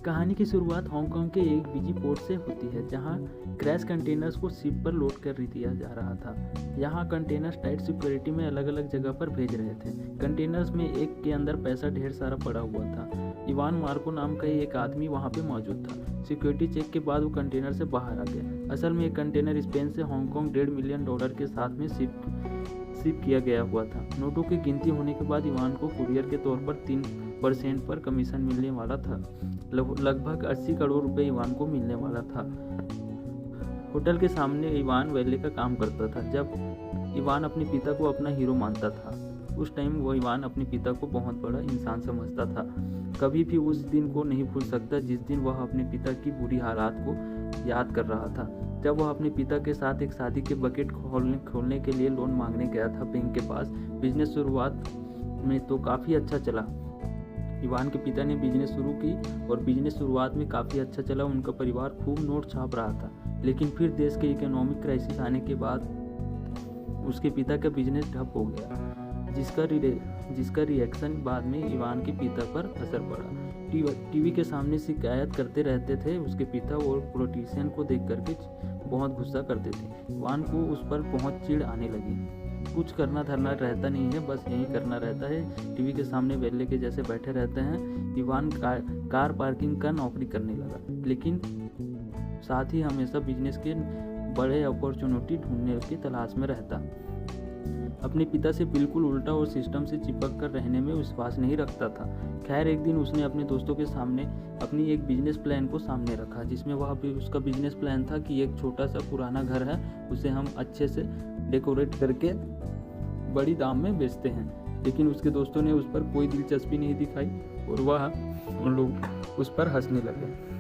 कहानी की शुरुआत हांगकांग के एक बिजी पोर्ट से होती है, जहां क्रैश कंटेनर्स को शिप पर लोड कर दिया जा रहा था। यहां कंटेनर्स टाइट सिक्योरिटी में अलग अलग जगह पर भेज रहे थे। कंटेनर्स में एक के अंदर पैसा ढेर सारा पड़ा हुआ था। इवान मार्को नाम का एक आदमी वहां पे मौजूद था। सिक्योरिटी चेक के बाद वो कंटेनर से बाहर आ गया। असल में एक कंटेनर स्पेन से हांगकांग $1.5 मिलियन के साथ में शिप किया गया हुआ था। नोटों की गिनती होने के बाद इवान को कुरियर के तौर पर 3% पर कमीशन मिलने वाला था। लगभग 80 करोड़ रुपए इवान को मिलने वाला था। होटल के सामने इवान वैले का काम करता था। जब इवान अपने पिता को अपना हीरो मानता था, उस टाइम वो इवान अपने पिता को बहुत बड़ा इंसान समझता था। कभी भी उस दिन को नहीं भूल सकता जिस दिन वह अपने पिता की बुरी हालात को याद कर रहा था। जब वह अपने पिता के साथ एक शादी के बकेट खोलने के लिए लोन मांगने गया था बैंक के पास। बिजनेस शुरुआत में तो काफ़ी अच्छा चला। इवान के पिता ने बिजनेस शुरू की और बिजनेस शुरुआत में काफ़ी अच्छा चला। उनका परिवार खूब नोट छाप रहा था। लेकिन फिर देश के इकोनॉमिक क्राइसिस आने के बाद उसके पिता का बिजनेस ठप हो गया, जिसका रिएक्शन बाद में इवान के पिता पर असर पड़ा। टीवी के सामने शिकायत करते रहते थे। उसके पिता और पॉलिटिशियन को देख करके बहुत गुस्सा करते थे। इवान को उस पर बहुत चिढ़ आने लगी। कुछ करना धरना रहता नहीं है, बस यही करना रहता है। टीवी के सामने वेल्ले के जैसे बैठे रहते हैं। इवान कार पार्किंग का नौकरी करने लगा, लेकिन साथ ही हमेशा बिजनेस के बड़े अपॉर्चुनिटी ढूंढने की तलाश में रहता। अपने पिता से बिल्कुल उल्टा और सिस्टम से चिपक कर रहने में विश्वास नहीं रखता था। खैर, एक दिन उसने अपने दोस्तों के सामने अपनी एक बिजनेस प्लान को सामने रखा, जिसमें उसका बिजनेस प्लान था कि एक छोटा सा पुराना घर है, उसे हम अच्छे से डेकोरेट करके बड़ी दाम में बेचते हैं। लेकिन उसके दोस्तों ने उस पर कोई दिलचस्पी नहीं दिखाई और उन लोग उस पर हंसने लगे।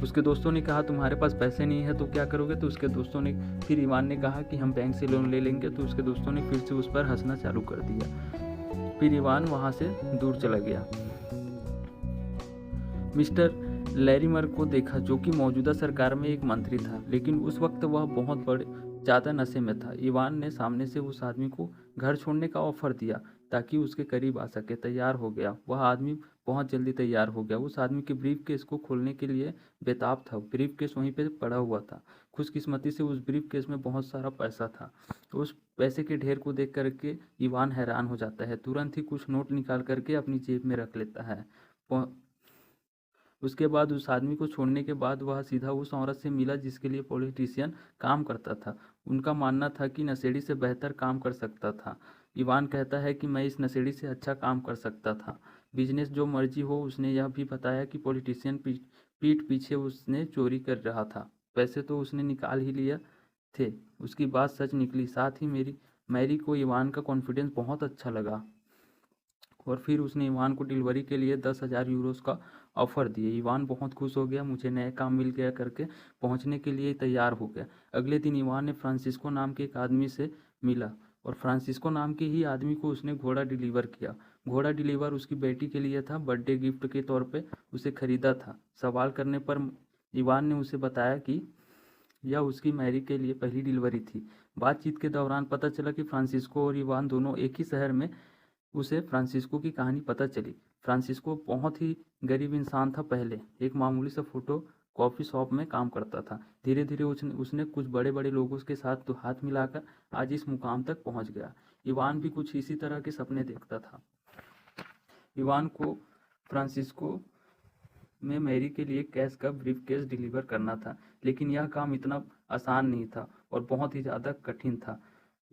उसके दोस्तों ने कहा, तुम्हारे पास पैसे नहीं है तो क्या करोगे? तो उसके दोस्तों ने फिर इवान ने कहा कि हम बैंक से लोन ले लेंगे। तो उसके दोस्तों ने फिर से उस पर हंसना चालू कर दिया। फिर इवान वहां से दूर चला गया। मिस्टर लैरिमर को देखा, जो कि मौजूदा सरकार में एक मंत्री था, लेकिन उस वक्त वह बहुत ज़्यादा नशे में था। इवान ने सामने से उस आदमी को घर छोड़ने का ऑफर दिया ताकि उसके करीब आ सके। तैयार हो गया। वह आदमी बहुत जल्दी तैयार हो गया। उस आदमी के ब्रीफ केस को खोलने के लिए बेताब था। ब्रीफ केस वहीं पे पड़ा हुआ था। खुशकिस्मती से उस ब्रीफ केस में बहुत सारा पैसा था। उस पैसे के ढेर को देख करके इवान हैरान हो जाता है। तुरंत ही कुछ नोट निकाल करके अपनी जेब में रख लेता है। उसके बाद उस आदमी को छोड़ने के बाद वह सीधा उस औरत से मिला जिसके लिए पॉलिटिशियन काम करता था। उनका मानना था कि नशेड़ी से बेहतर काम कर सकता था। इवान कहता है कि मैं इस नशेड़ी से अच्छा काम कर सकता था। बिजनेस जो मर्जी हो। उसने यह भी बताया कि पॉलिटिशियन पीठ पीछे उसने चोरी कर रहा था। पैसे तो उसने निकाल ही लिए थे। उसकी बात सच निकली। साथ ही मैरी को इवान का कॉन्फिडेंस बहुत अच्छा लगा और फिर उसने इवान को डिलीवरी के लिए 10,000 यूरोस का ऑफर दिए। इवान बहुत खुश हो गया। मुझे नया काम मिल गया करके पहुंचने के लिए तैयार हो गया। अगले दिन इवान ने फ्रांसिस्को नाम के एक आदमी से मिला और फ्रांसिस्को नाम के ही आदमी को उसने घोड़ा डिलीवर किया। घोड़ा डिलीवर उसकी बेटी के लिए था। बर्थडे गिफ्ट के तौर पे उसे खरीदा था। सवाल करने पर इवान ने उसे बताया कि यह उसकी मैरी के लिए पहली डिलीवरी थी। बातचीत के दौरान पता चला कि फ्रांसिस्को और इवान दोनों एक ही शहर में। उसे फ्रांसिस्को की कहानी पता चली। फ्रांसिस्को बहुत ही गरीब इंसान था। पहले एक मामूली सा फोटो कॉफ़ी शॉप में काम करता था। धीरे धीरे उसने कुछ बड़े बड़े लोगों के साथ तो हाथ मिलाकर आज इस मुकाम तक पहुंच गया। इवान भी कुछ इसी तरह के सपने देखता था। इवान को फ्रांसिस्को में मैरी के लिए कैश का ब्रीफकेस डिलीवर करना था, लेकिन यह काम इतना आसान नहीं था और बहुत ही ज़्यादा कठिन था।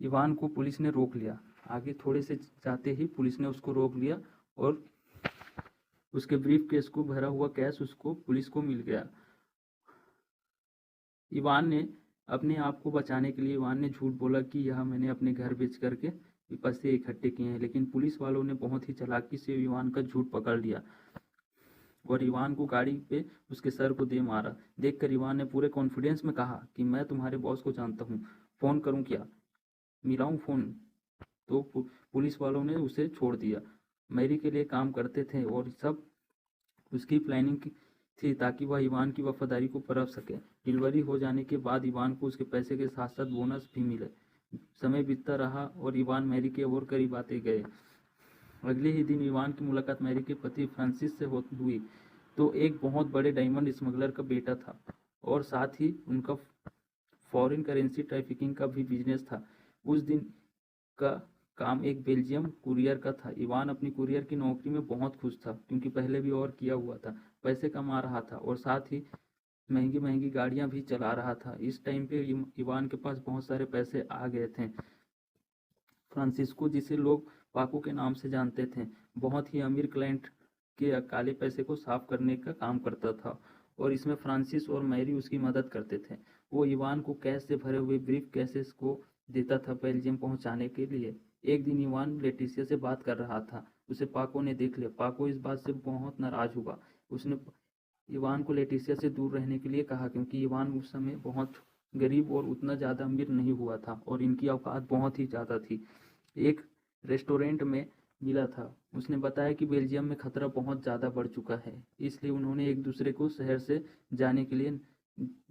इवान को पुलिस ने रोक लिया। आगे थोड़े से जाते ही पुलिस ने उसको रोक लिया और उसके ब्रीफ केस को भरा हुआ कैश उसको पुलिस को मिल गया। इवान ने अपने आप को बचाने के लिए इवान ने झूठ बोला कि यह मैंने अपने घर बेच करके पैसे इकट्ठे किए हैं, लेकिन पुलिस वालों ने बहुत ही चालाकी से इवान का झूठ पकड़ लिया और इवान को गाड़ी पे उसके सर को दे मारा। देखकर इवान ने पूरे कॉन्फिडेंस में कहा कि मैं तुम्हारे बॉस को जानता हूँ, फ़ोन करूँ क्या, मिलाऊँ फ़ोन? तो पुलिस वालों ने उसे छोड़ दिया। मैरी के लिए काम करते थे और सब उसकी प्लानिंग थी ताकि वह इवान की वफादारी को परख सके। डिलीवरी हो जाने के बाद इवान को उसके पैसे के साथ साथ बोनस भी मिले। समय बीतता रहा और इवान मैरी के और करीब आते गए। अगले ही दिन इवान की मुलाकात मैरी के पति फ्रांसिस से हुई। तो एक बहुत बड़े डायमंड स्मगलर का बेटा था और साथ ही उनका फॉरेन करेंसी ट्रैफिकिंग का भी बिजनेस था। उस दिन का काम एक बेल्जियम कुरियर का था। इवान अपनी कुरियर की नौकरी में बहुत खुश था क्योंकि पहले भी और किया हुआ था, पैसे कमा रहा था और साथ ही महंगी महंगी गाड़ियां भी चला रहा था। इस टाइम पे इवान के पास बहुत सारे पैसे आ गए थे। फ्रांसिस्को, जिसे लोग पाको के नाम से जानते थे, बहुत ही अमीर क्लाइंट के काले पैसे को साफ करने का काम करता था और इसमें फ्रांसिस और मैरी उसकी मदद करते थे। वो इवान को कैश से भरे हुए ब्रीफ केसेस को देता था बेल्जियम पहुंचाने के लिए। एक दिन इवान लेटिसिया से बात कर रहा था, उसे पाको ने देख लिया। पाको इस बात से बहुत नाराज हुआ। उसने इवान को लेटिसिया से दूर रहने के लिए कहा क्योंकि इवान उस समय बहुत गरीब और उतना ज़्यादा अमीर नहीं हुआ था और इनकी औकात बहुत ही ज़्यादा थी। एक रेस्टोरेंट में मिला था। उसने बताया कि बेल्जियम में खतरा बहुत ज़्यादा बढ़ चुका है, इसलिए उन्होंने एक दूसरे को शहर से जाने के लिए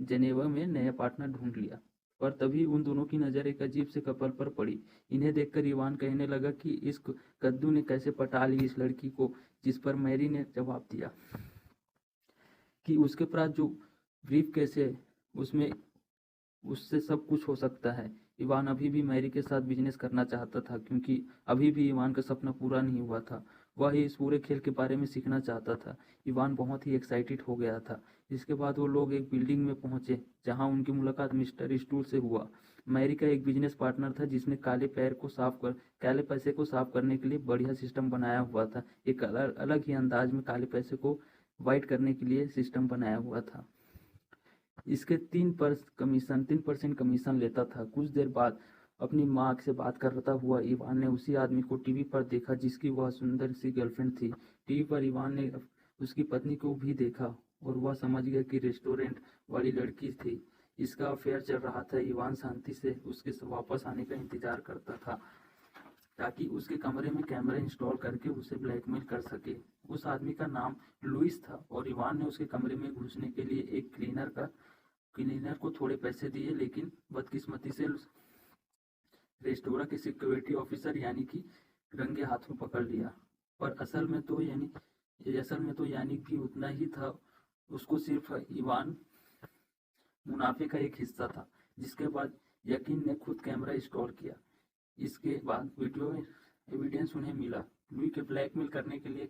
जेनेवा में नया पार्टनर ढूंढ लिया। पर तभी उन दोनों की नज़र एक अजीब से कपल पर पड़ी। इन्हें देखकर इवान कहने लगा कि इस कद्दू ने कैसे पटा ली इस लड़की को, जिस पर मैरी ने जवाब दिया कि उसके पास जो ब्रीफ केस है उसमें उससे सब कुछ हो सकता है। इवान अभी भी मैरी के साथ बिजनेस करना चाहता था क्योंकि अभी भी इवान का सपना पूरा नहीं हुआ था। वह इस पूरे खेल के बारे में सीखना चाहता था। इवान बहुत ही एक्साइटेड हो गया था। इसके बाद वो लोग एक बिल्डिंग में पहुंचे जहां उनकी मुलाकात मिस्टर स्टूल से हुआ। मैरी का एक बिजनेस पार्टनर था जिसने काले पैसे को साफ करने के लिए बढ़िया सिस्टम बनाया हुआ था। एक अलग ही अंदाज में काले पैसे को वाइट करने के लिए सिस्टम बनाया हुआ था। इसके 3% कमीशन लेता था। कुछ देर बाद अपनी माँ से बात करता हुआ इवान ने उसी आदमी को टीवी पर देखा जिसकी वह सुंदर सी गर्लफ्रेंड थी। टीवी पर इवान ने उसकी पत्नी को भी देखा और वह समझ गया कि रेस्टोरेंट वाली लड़की थी। इसका अफेयर चल रहा था। इवान शांति से उसके वापस आने का इंतजार करता था ताकि उसके कमरे में कैमरा इंस्टॉल करके उसे ब्लैकमेल कर सके। उस आदमी का नाम लुइस था और इवान ने उसके कमरे में घुसने के लिए एक क्लीनर को थोड़े पैसे दिए, लेकिन बदकिस्मती से रेस्टोरेंट के सिक्योरिटी ऑफिसर यानी कि रंगे हाथों पकड़ लिया। पर असल में तो यानी कि उतना ही था। उसको सिर्फ इवान मुनाफे का एक हिस्सा था। जिसके बाद यकीन ने खुद कैमरा इंस्टॉल किया। इसके बाद वीडियो एविडेंस उन्हें मिला। लुई के ब्लैकमेल करने के लिए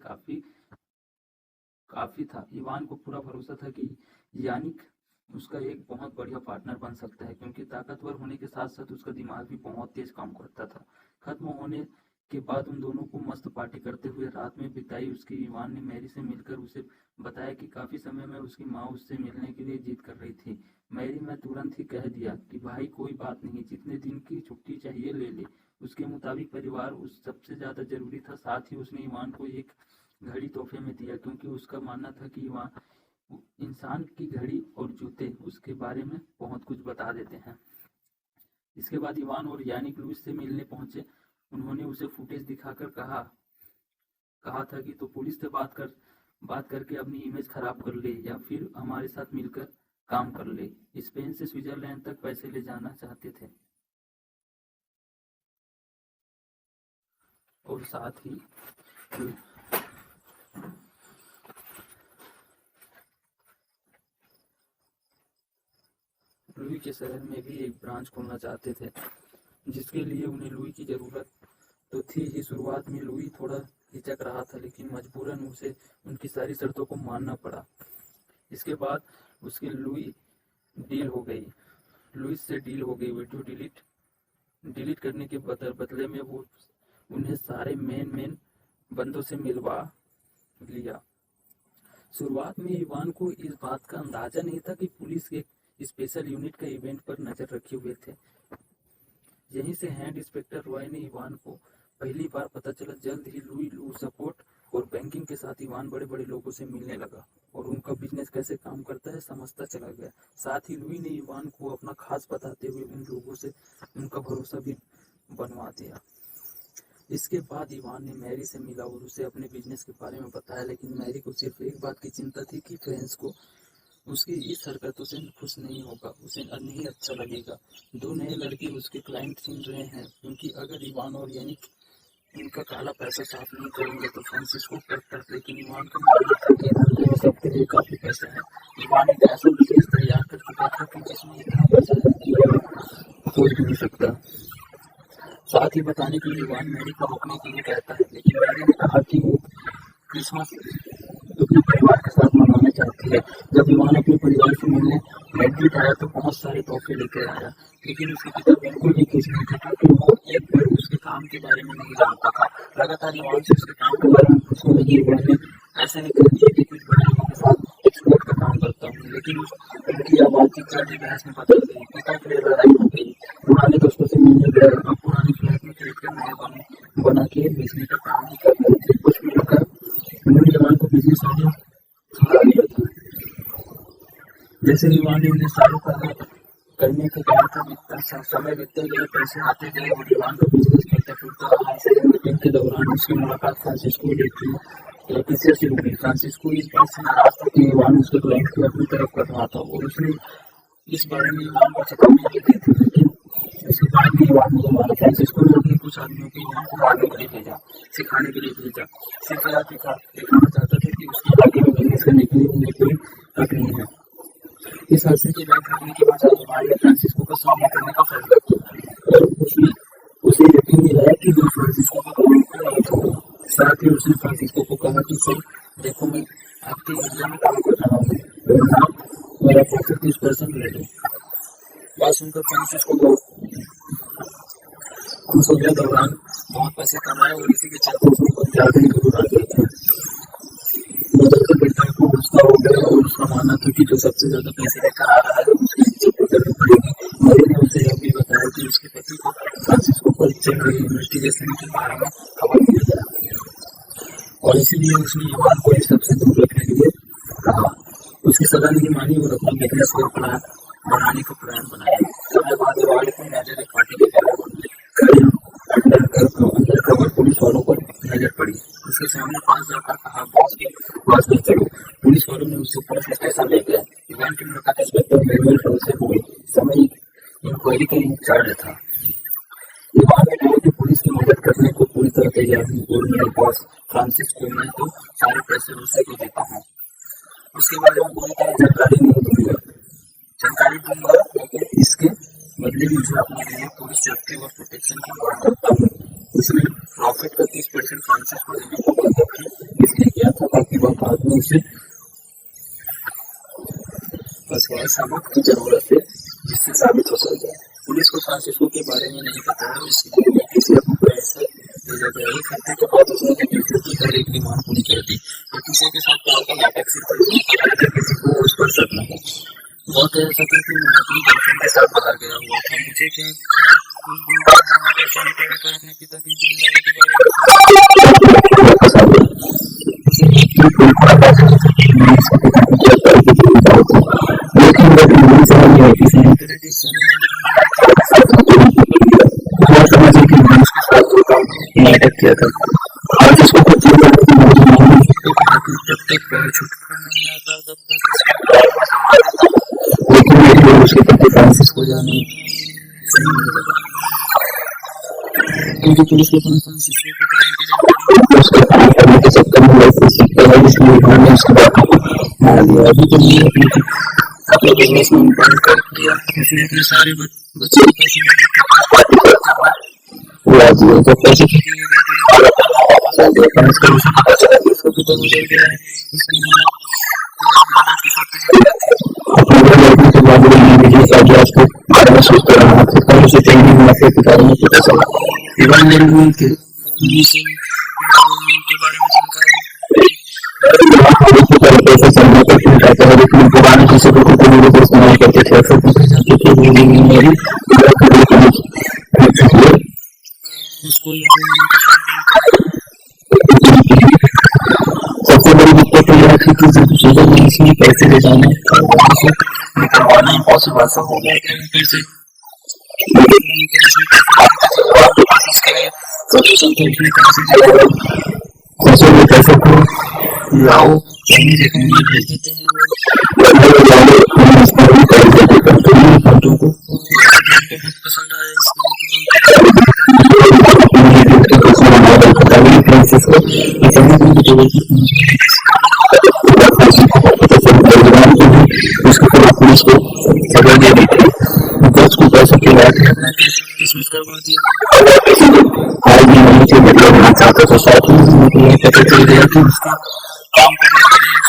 काफी था। इवान को पूरा भरोसा था कि यानिक उसका एक बहुत बढ़िया पार्टनर बन सकता है क्योंकि ताकतवर होने के साथ साथ उसका दिमाग भी बहुत तेज काम करता था। खत्म होने के बाद उन दोनों को मस्त पार्टी करते हुए रात में बिताई। उसकी इवान ने मैरी से मिलकर उसे बताया कि काफी समय में उसकी माँ उससे मिलने के लिए जिद कर रही थी। मैरी ने तुरंत ही कह दिया कि भाई कोई बात नहीं, जितने दिन की छुट्टी चाहिए ले ले। उसके मुताबिक परिवार उस सबसे ज्यादा जरूरी था। साथ ही उसने इवान को एक घड़ी तोहफे में दिया क्योंकि उसका मानना था कि इवान इंसान की घड़ी और जूते उसके बारे में बहुत कुछ बता देते हैं। इसके बाद इवान और यानिक लुइस से मिलने पहुंचे। उन्होंने उसे फुटेज दिखाकर कहा था कि तो पुलिस से बात करके अपनी इमेज खराब कर ले या फिर हमारे साथ मिलकर काम कर ले। स्पेन से स्विट्जरलैंड तक पैसे ले जाना चाहते थे और साथ ही लुई के शहर में भी एक ब्रांच खोलना चाहते थे, जिसके लिए उन्हें लुई की जरूरत तो थी ही। शुरुआत में लुई थोड़ा हिचक रहा था, लेकिन मजबूरन उसे उनकी सारी शर्तों को मानना पड़ा। इसके बाद उसकी लुइस से डील हो गई। वीडियो डिलीट करने के बदले में वो उन्हें सारे मेन बंदों से मिलवा लिया। शुरुआत में इवान को इस बात का अंदाजा नहीं था कि पुलिस के स्पेशल यूनिट का इवेंट पर नजर रखे हुए थे। यहीं से हैंड इंस्पेक्टर रॉय ने इवान को पहली बार पता चला। जल्द ही लुई सपोर्ट और बैंकिंग के साथ इवान बड़े बड़े लोगों से मिलने लगा और उनका बिजनेस कैसे काम करता है समझता चला गया। साथ ही लुई ने इवान को अपना खास बताते हुए उन लोगों से उनका भरोसा भी बनवा दिया। इसके बाद इवान ने मैरी से मिला और उसे अपने बिजनेस के बारे में बताया, लेकिन मैरी को सिर्फ एक बात की चिंता थी कि फ्रेंड्स को उसकी इस हरकतों से खुश नहीं होगा, उसे नहीं अच्छा लगेगा। दो नए लड़के उसके क्लाइंट चुन रहे हैं क्योंकि अगर इवान और यानिक उनका काला पैसा साफ नहीं करेंगे तो फ्रांसिस्को लेकिन इवान का मानना था कि सब कुछ लिए काफी पैसा है। ईवान एक ऐसा बिजनेस तैयार कर चुका था कि जिसमें इतना पैसा है कि सोच भी नहीं सकता। साथ ही बताने के लिए ईवान मैरी को रुकने के लिए कहता है, लेकिन मैरी ने कहा कि वो क्रिसमस अपने परिवार के साथ मनाना चाहती है। जब ईवान अपने परिवार से मिलने मैड्रिड आया तो बहुत सारे तोहफे लेकर आया, लेकिन उसके पिता बिल्कुल भी खुश नहीं थे क्योंकि वो एक बार उसके काम के बारे में नहीं जानता था। लगातार ईवान से उसके काम के बारे में पूछने लगी। ईवान ने ऐसा नहीं कर दिया कि कुछ बड़े लोगों के साथ एक्सपोर्ट का काम करता हूँ, लेकिन उनकी बातचीत चलती बहस में बदल गई। पिता के लिए लड़ाई हो गई। पुराने दोस्तों से मिलने गए और पुराने फ्लैट में खरीद कर नए बना के बेचने का काम ही कर रहे थे। कुछ मिलकर उन्होंने ईवान को बिजनेस आइडिया सुझा दिया था। जैसे ईवान ने उन्हें सालों करने को कहा था, समय बीतते गए, पैसे आते गए और ईवान का बिजनेस चलता फिरता रहा। मीटिंग के दौरान उसकी मुलाकात फ्रांसिस्को लेटिसिया से हुई। फ्रांसिस्को इस बात से नाराज था कि ईवान उसके क्लाइंट को अपनी तरफ कर रहा था और उसने इस बारे में ईवान को चेतावनी भी दी थी। लेकिन इसके बाद भी ईवान नहीं माना। फ्रांसिस्को ने अपने कुछ आदमियों को ईवान को मारने के लिए भेजा, सिखाने के लिए भेजा। सिर्फ यह दिखाना चाहता था कि उसके आगे में बिजनेस करने के लिए उन्हें कोई हक नहीं है। इस हादसे के बाद घटने के बाद ईवान ने फ्रांसिस्को का सामना करने का फैसला किया और उसने उसे यकीन दिलाया कि वो फ्रांसिस्को का नहीं छोड़ा। साथ ही उसने फ्रांसिस्को को कहा कि सर देखो, मैं आपके एरिया में काम कर रहा हूँ, मेरा प्रॉफिट 30% ले लो। बात सुनकर फ्रांसिस्को को खुश हो गया। दौरान बहुत पैसे कमाए और इसी के चलते उसने कुछ ज्यादा ही गुरूर आ गया था। बेटा को गुस्सा हो गया और उसका मानना था कि जो सबसे ज्यादा पैसे लेकर आ रहा है उसकी इज्जत करनी पड़ेगी। मैरी ने उसे यह भी बताया कि उसके पति को फ्रांसिस्को पर चल रही इन्वेस्टिगेशन के बारे में खबर मिल गया और इसीलिए उसने ईवान को इस सबसे दूर रखने के लिए कहा। उसकी सलाह नहीं मानी और अपना बिजनेस को बढ़ाने का प्लान बनाया। समय बाद ईवान की नजर एक पार्टी के अंडरकवर पुलिस वालों पर नजर पड़ी। उसके सामने पास जाकर कहा, बॉस के पास ले चलो। पुलिस वालों ने उसे पुलिस स्टेशन ले गया। ईवान की मुलाकात इंस्पेक्टर मैनुअल फ्लो से हुई। समय इंक्वायरी का इंचार्ज था। ईवान ने कहा कि पुलिस की मदद करने को पूरी तरह तैयार हूँ और मेरे बॉस फ्रांसिस्को मैं तो सारे पैसे उसी को देता हूँ। उसके बारे में पूरी तरह जानकारी दूंगा, लेकिन इसके बदले मुझे अपने लिए पूरी सेफ्टी और प्रोटेक्शन की मांग करता हूँ। उसने प्रॉफिट का 30% फ्रांसिस्को देने को इसलिए किया था ताकि वह बाद में उसे फंसवाए साबित की जरूरत है, जिससे साबित हो सके। पुलिस को फ्रांसिस्को के बारे में नहीं पता है, इसलिए इसे अपने पैसे भेजा गया। एक हफ्ते के बाद उसने की हर एक डिमांड पूरी कर दी। किसी के साथ प्यार का नाटक सिर्फ किसी को उस पर शक न हो। बहुत ऐसा था कि मैं अपनी गर्लफ्रेंड के साथ बाहर गया हुआ था। मुझे क्या अपने पिता की नाटक किया था। आज इसको कुछ तब तक पैर छुटकारा नहीं आता, तब तक लेकिन मेरी उसके पति फ्रांसिस्को जाने सही नहीं लगा क्योंकि पुलिस के पास उसका काम करने के चक्कर में इसलिए उन्होंने उसके बाद मार दिया। अभी तो नहीं अपने बिजनेस में इन्वेस्ट कर दिया। इसने अपने सारे बच्चों को पैसे उड़ा दिए। जब पैसे सोचता रहा उसे ट्रेनिंग मुनाफे के बारे में पता चला। ईवान ने के बारे में लेकिन पुराने किसी को इस्तेमाल करते थे। सबसे बड़ी दिक्कत यह थी कि सुबह में इसमें पैसे ले जाने निकलवाना इम्पॉसिबल सा हो गया। पैसे को लाओ कंटेनर्स को जगह दे दी थी। तो उसको पैसे की बात है डिसमिस करवा दिया। अगर किसी को हाल भी नहीं थे मतलब ना चाहता तो साथ में पता चल गया कि उसका काम करने के लिए